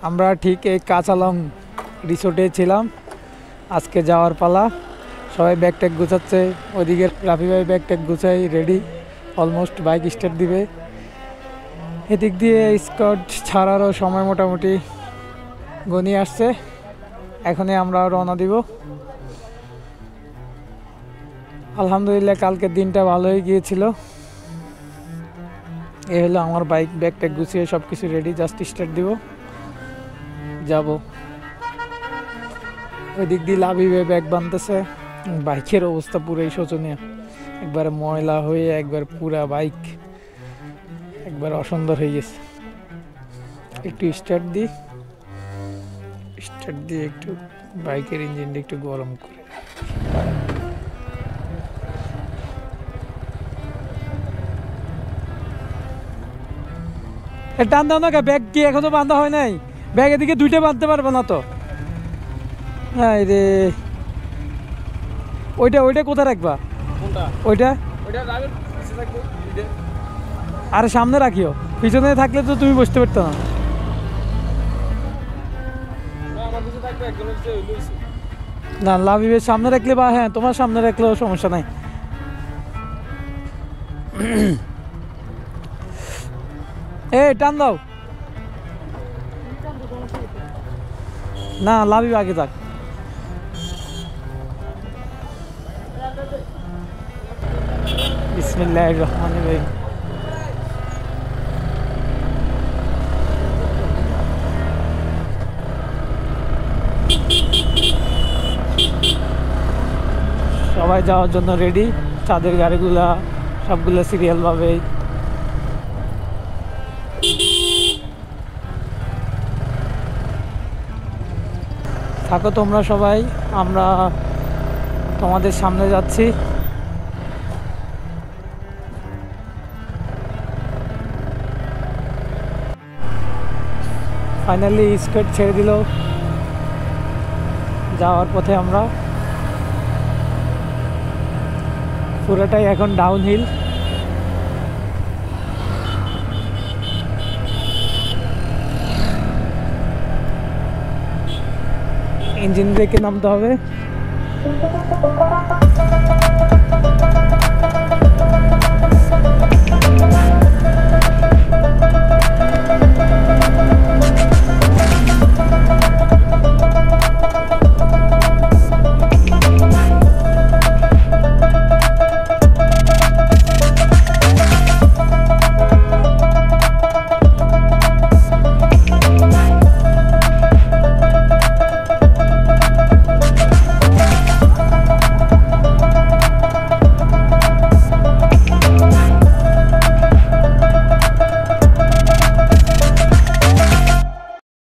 আমরা ঠিক এই কাঁচালং রিসোর্টে ছিলাম। আজকে যাওয়ার পালা। সবাই ব্যাগ ট্যাগ গুছাচ্ছে। ওইদিকে রাফি ভাই ব্যাগ ট্যাগ গুছাই রেডি, অলমোস্ট বাইক স্টার্ট দিবে। এদিক দিয়ে স্কট ছাড়ারও সময় মোটামুটি ঘনিয়ে আসছে। এখনই আমরা রওনা দিব। আলহামদুলিল্লাহ কালকের দিনটা ভালোই গিয়েছিল। এ হলো আমার বাইক, ব্যাগ ট্যাগ গুছিয়ে সব কিছু রেডি, জাস্ট স্টার্ট দিব, যাব। ওই দিক দিয়ে লাভিবে ব্যাগ বানতেছে। বাইকের অবস্থা পুরোই শোচনীয়, একবারে ময়লা হয়ে একবার পুরা বাইক একবার অসুন্দর হয়ে গেছে। একটু স্টার্ট দিয়ে একটু বাইকের ইঞ্জিনটা একটু গরম করে টান দাও না। ব্যাগ কি এখনো বাঁধা হয় নাই? ব্যাগ এদিকে দুইটা বাঁধতে পারবো না তো। হ্যাঁ রে, ওইটা কোথায় রাখবা? ওইটা আরে সামনে রাখিও, পিছনে থাকলে তো তুমি বসতে পারতো না। না লাভিবের সামনে রাখলে বা হ্যাঁ তোমার সামনে রাখলেও সমস্যা নাই। টান দাও না, লাভিব আগে থাক। বিসমিল্লাহির রহমানির রহিম। সবাই যাওয়ার জন্য রেডি। চাঁদের গাড়িগুলা সবগুলো সিরিয়াল ভাবে। থাকো তোমরা সবাই, আমরা তোমাদের সামনে যাচ্ছি। ফাইনালি স্কার্ট ছেড়ে দিল। যাওয়ার পথে আমরা পুরোটাই এখন ডাউন হিল। ইঞ্জিন ব্রেকে নামতে হবে।